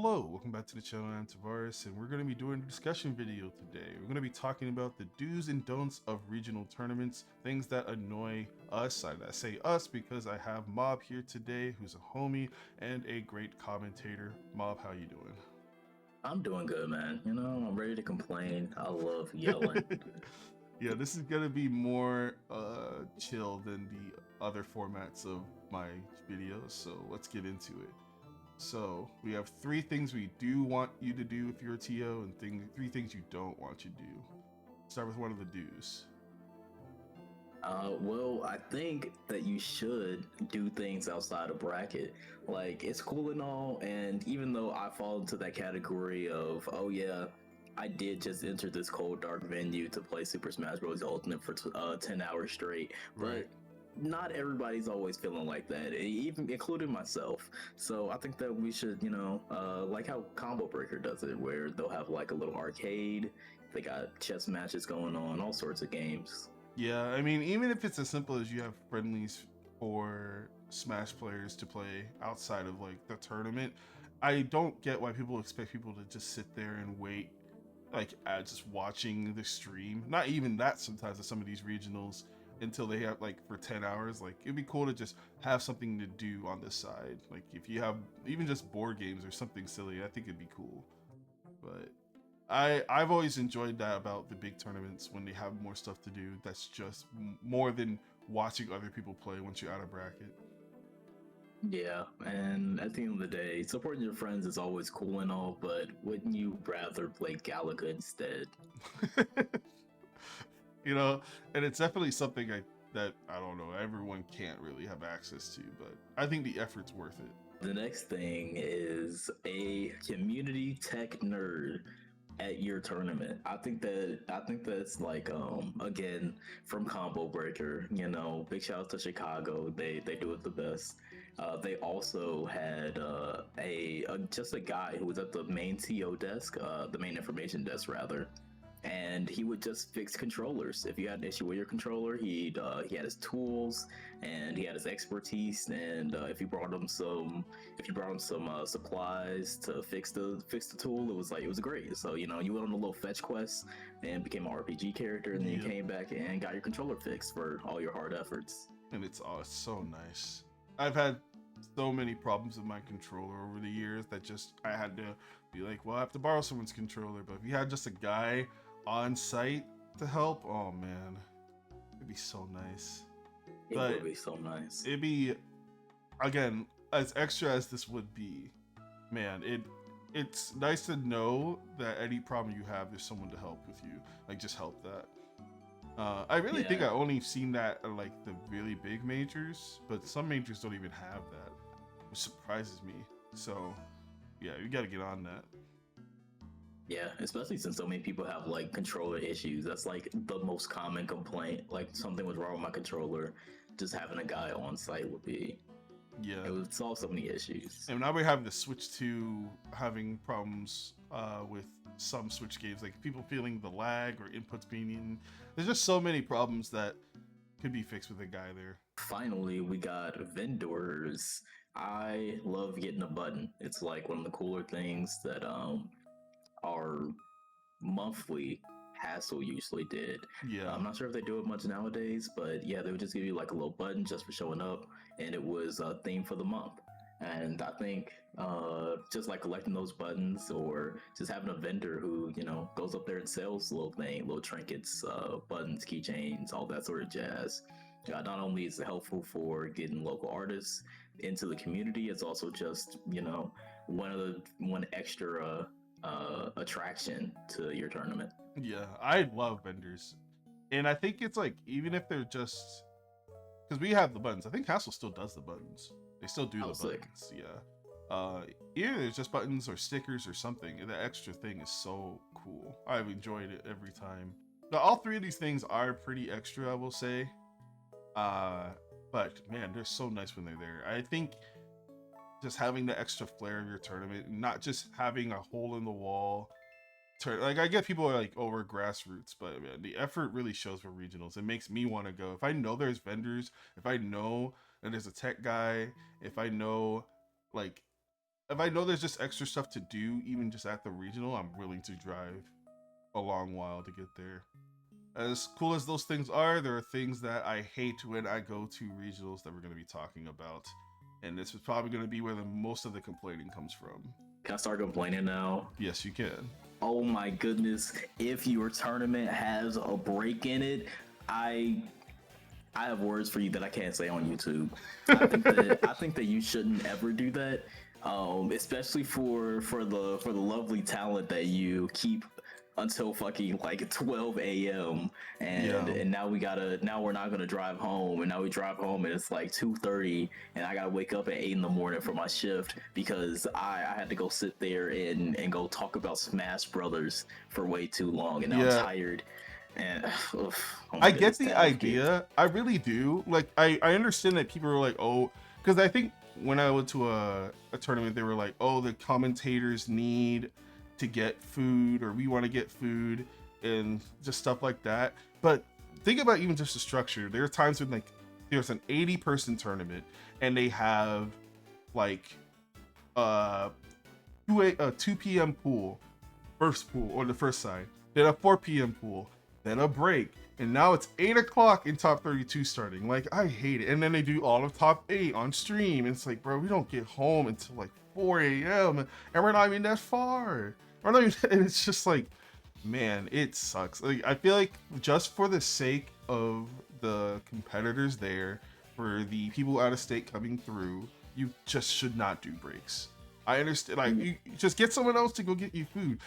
Hello, welcome back to the channel. I'm Tavares, and we're going to be doing a discussion video today. We're going to be talking about the do's and don'ts of regional tournaments, things that annoy us. I say us because I have Mob here today, who's a homie and a great commentator. Mob, how you doing? I'm doing good, man. I'm ready to complain. I love yelling. Yeah, this is going to be more chill than the other formats of my videos, so let's get into it. So we have three things we do want you to do if you're a TO, and three things you don't want you to do. Start with one of the do's. Well, I think that you should do things outside of bracket. Like, it's cool and all, and even though I fall into that category of, oh yeah, I did just enter this cold dark venue to play Super Smash Bros. Ultimate for 10 hours straight, Right. but not everybody's always feeling like that, even including myself. So I think that we should, like how Combo Breaker does it, where they'll have like a little arcade, they got chess matches going on, all sorts of games. Yeah, I mean, even if it's as simple as you have friendlies for Smash players to play outside of like the tournament, I don't get why people expect people to just sit there and wait, like just watching the stream. Not even that sometimes at some of these regionals until they have like for 10 hours. Like it'd be cool to just have something to do on the side. Like if you have even just board games or something silly, I think it'd be cool. But I've always enjoyed that about the big tournaments when they have more stuff to do. That's just more than watching other people play once you're out of bracket. Yeah, and at the end of the day, supporting your friends is always cool and all, but wouldn't you rather play Galaga instead? You know, and it's definitely something that I don't know, everyone can't really have access to, but I think the effort's worth it. The next thing is a community tech nerd at your tournament. I think that's like again from Combo Breaker, big shout out to Chicago. They do it the best. They also had just a guy who was at the main TO desk, the main information desk rather, and he would just fix controllers. If you had an issue with your controller, he had his tools and he had his expertise. And if you brought him some supplies to fix the tool, it was great. So you went on a little fetch quest and became an RPG character, and then you Yep. came back and got your controller fixed for all your hard efforts. And it's so nice. I've had so many problems with my controller over the years that just I had to be like, well, I have to borrow someone's controller. But if you had just a guy on site to help, oh man, it'd be so nice. It would But be so nice. it'd be, again, as extra as this would be, man, it's nice to know that any problem you have, there's someone to help with you. Like, just help that. I really think I Yeah. only seen that at like the really big majors, but some majors don't even have that, which surprises me. So, yeah, you got to get on that. Yeah, especially since so many people have like controller issues. That's like the most common complaint. Like something was wrong with my controller. Just having a guy on site it Yeah, would solve so many issues. and now we're having to switch to having problems with some Switch games, like people feeling the lag or inputs being eaten. There's just so many problems that could be fixed with a guy there. Finally, we got vendors. I love getting a button. It's like one of the cooler things that our monthly hassle usually did. I'm Yeah, not sure if they do it much nowadays, but yeah, they would just give you like a little button just for showing up, and it was a theme for the month. And I think just like collecting those buttons or just having a vendor who, goes up there and sells little trinkets, buttons, keychains, all that sort of jazz. Not only is it helpful for getting local artists into the community, it's also just, one extra attraction to your tournament. yeah, I love vendors, and I think it's like even if they're just because we have the buttons. I think Hassel still does the buttons. They still do Oh, the sick. buttons. Yeah. Either there's just buttons or stickers or something. And the extra thing is so cool. I've enjoyed it every time. Now, all three of these things are pretty extra, I will say. Uh, but man, they're so nice when they're there. I think just having the extra flair of your tournament, not just having a hole in the wall. Like I get people are like over grassroots, but man, the effort really shows for regionals. It makes me want to go. If I know there's vendors, if I know that there's a tech guy, if I know like if I know there's just extra stuff to do, even just at the regional, I'm willing to drive a long while to get there. As cool as those things are, there are things that I hate when I go to regionals that we're going to be talking about. And this is probably going to be where most of the complaining comes from. Can I start complaining now? Yes, you can. Oh my goodness! If your tournament has a break in it, I have words for you that I can't say on YouTube. I think that you shouldn't ever do that, especially for the lovely talent that you keep until fucking like 12 a.m. and now we're not gonna drive home, and now we drive home and it's like 2:30 and I gotta wake up at 8 in the morning for my shift because I had to go sit there and go talk about Smash Brothers for way too long, and now I'm tired. And oh I get the idea. I really do. Like, I understand that people are like, oh, because I think when I went to a tournament, they were like, oh, the commentators need to get food, or we want to get food, and just stuff like that. But think about even just the structure. There are times when like there's an 80-person tournament and they have like 2 p.m. pool, first pool on the first side, then a 4 p.m. pool, then a break, and now it's 8 o'clock in top 32 starting. Like, I hate it. And then they do all of top 8 on stream, and it's like, bro, we don't get home until like 4 a.m. and we're not even that far. We're not even, and it's just like, man, it sucks. Like, I feel like just for the sake of the competitors there, for the people out of state coming through, you just should not do breaks. I understand, like, you just get someone else to go get you food.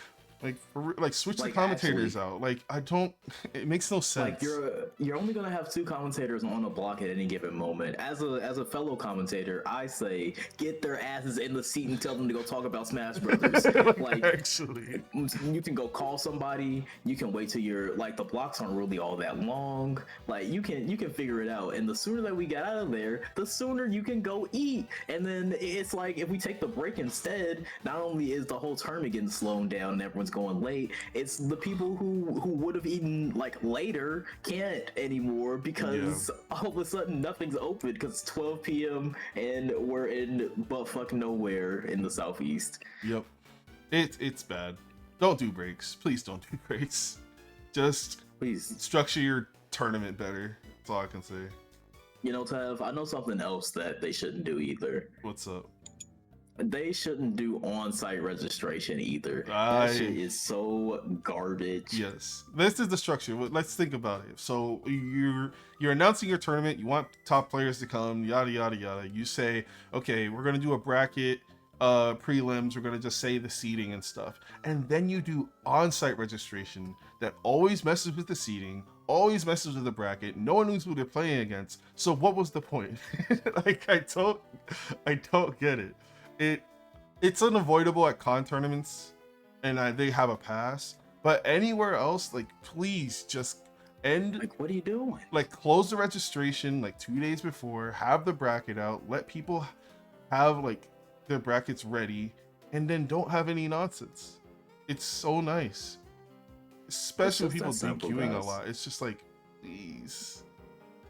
Like, switch the commentators out. Like, I don't. It makes no sense. Like, you're only gonna have 2 commentators on a block at any given moment. As a fellow commentator, I say get their asses in the seat and tell them to go talk about Smash Brothers. Like, actually, you can go call somebody. You can wait till the blocks aren't really all that long. Like, you can figure it out. And the sooner that we get out of there, the sooner you can go eat. And then it's like, if we take the break instead, not only is the whole tournament getting slowed down and everyone's going late, it's the people who would have eaten like later can't anymore because all of a sudden nothing's open because it's 12 p.m. and we're in buttfuck nowhere in the southeast. Yep, it's bad. Don't do breaks. Please don't do breaks. Just please structure your tournament better. That's all I can say. You know, Tev, I know something else that they shouldn't do either. What's up? They shouldn't do on-site registration either. That shit is so garbage. Yes, this is the structure. Let's think about it. So you're announcing your tournament. You want top players to come. Yada yada yada. You say, okay, we're gonna do a bracket, prelims. We're gonna just say the seeding and stuff, and then you do on-site registration that always messes with the seeding, always messes with the bracket. No one knows who they're playing against. So what was the point? Like, I don't get it. It's unavoidable at con tournaments, and they have a pass. But anywhere else, like, please just end. Like, what are you doing? Like, close the registration like 2 days before. Have the bracket out. Let people have like their brackets ready, and then don't have any nonsense. It's so nice, especially people DQing a lot. It's just like, please.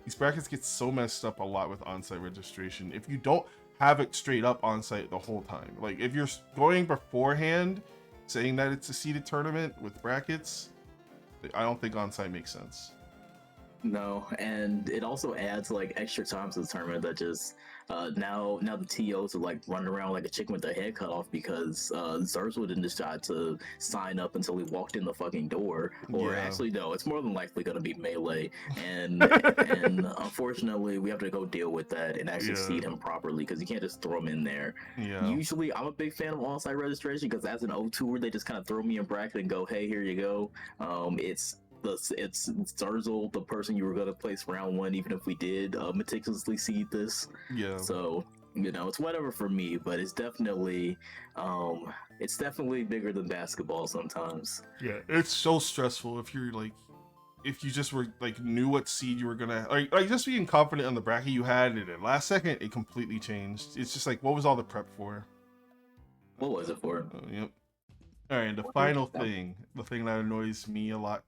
These brackets get so messed up a lot with on-site registration. If you don't have it straight up on site the whole time. Like, if you're going beforehand saying that it's a seeded tournament with brackets, I don't think on site makes sense. No, and it also adds like extra time to the tournament that just now the TOs are like running around like a chicken with their head cut off because Zurzel didn't decide to sign up until he walked in the fucking door. Or actually, no, it's more than likely going to be melee, and unfortunately we have to go deal with that and actually seed him properly because you can't just throw him in there. Usually, I'm a big fan of on-site registration because as an O2er, they just kind of throw me in bracket and go, hey, here you go. It's Zurzel, the person you were going to place round 1, even if we did meticulously seed this. So, you know, it's whatever for me, but it's definitely bigger than basketball sometimes. Yeah, it's so stressful if you're like, if you just were like knew what seed you were gonna like just being confident on the bracket you had, and then last second it completely changed. It's just like, what was all the prep for? What was it for? Yep. All right, the final thing, the thing that annoys me a lot,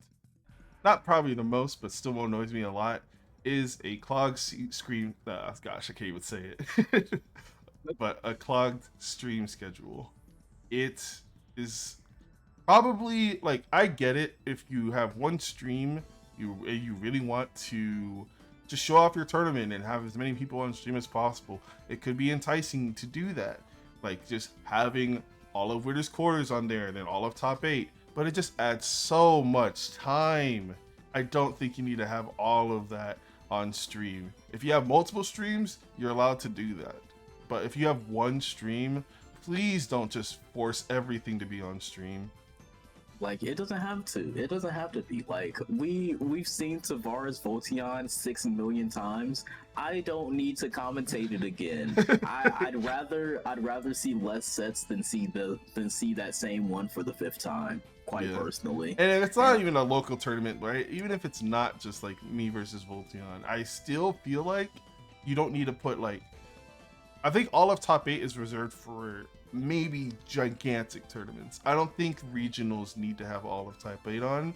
not probably the most, but still annoys me a lot, is a clogged screen. Gosh, I can't even say it. but a clogged stream schedule. It is probably like, I get it if you have one stream, you really want to just show off your tournament and have as many people on stream as possible. It could be enticing to do that, like just having all of Winners Quarters on there and then all of top 8, but it just adds so much time. I don't think you need to have all of that on stream. If you have multiple streams, you're allowed to do that, but if you have one stream, please don't just force everything to be on stream. Like, it doesn't have to. It doesn't have to be. Like, we've seen Tavares Voltion 6 million times. I don't need to commentate it again. I'd rather see less sets than see that same one for the 5th time. Quite personally. And it's not even a local tournament, right? Even if it's not just like me versus Voltion, I still feel like you don't need to put like. I think all of top 8 is reserved for maybe gigantic tournaments. I don't think regionals need to have all of type 8 on,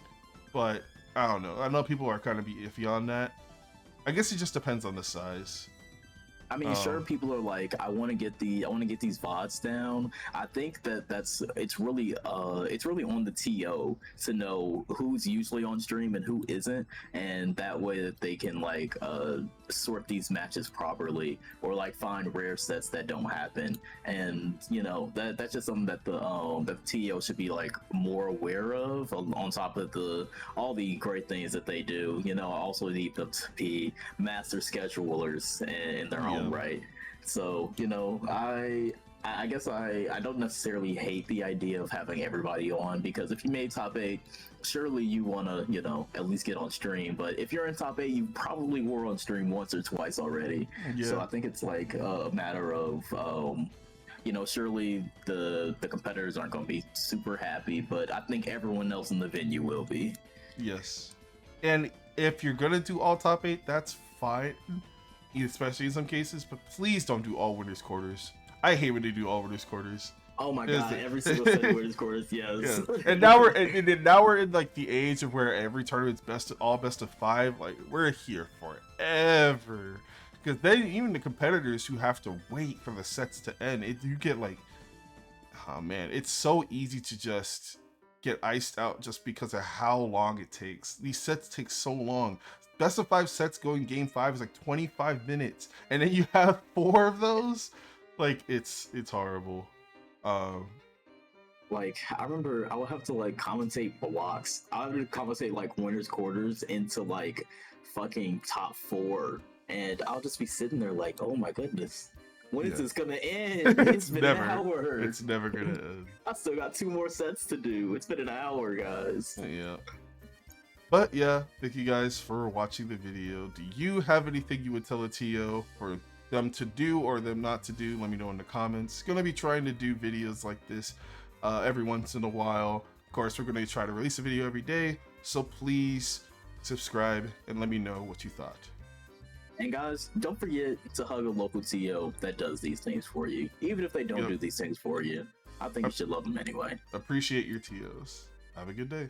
but I don't know. I know people are kind of be iffy on that. I guess it just depends on the size. I mean, sure, people are like, I want to get these VODs down. I think it's really on the TO to know who's usually on stream and who isn't, and that way that they can like sort these matches properly, or like find rare sets that don't happen. And you know, that's just something that the TO should be like more aware of, on top of all the great things that they do. You know, also need them to be master schedulers in their own right. So, you know, I guess I don't necessarily hate the idea of having everybody on, because if you made top 8, surely you want to, you know, at least get on stream. But if you're in top 8, you probably were on stream once or twice already. So I think it's like a matter of you know, surely the competitors aren't going to be super happy, but I think everyone else in the venue will be. Yes. And if you're going to do all top 8, that's fine, especially in some cases, but please don't do all Winners Quarters. I hate when they do all Winners Quarters. Oh my god, every single set of Winners Quarters, yes. Yeah. And now we're in like the age of where every tournament's best of 5. Like, we're here forever. Because then even the competitors who have to wait for the sets to end, you get like, oh man, it's so easy to just get iced out just because of how long it takes. These sets take so long. Best of 5 sets going game 5 is like 25 minutes, and then you have 4 of those. Like, it's horrible. Like, I remember I would have to like commentate blocks. I would commentate like Winners Quarters into like fucking top 4, and I'll just be sitting there like, oh my goodness, when is this gonna end? It's been an hour. It's never gonna end. I still got 2 more sets to do. It's been an hour, guys. Yeah. But yeah, thank you guys for watching the video. Do you have anything you would tell a TO for them to do or them not to do? Let me know in the comments. Gonna be trying to do videos like this every once in a while. Of course, we're gonna try to release a video every day, so please subscribe and let me know what you thought. And guys, don't forget to hug a local TO that does these things for you. Even if they don't do these things for you, I think you should love them anyway. Appreciate your TOs. Have a good day.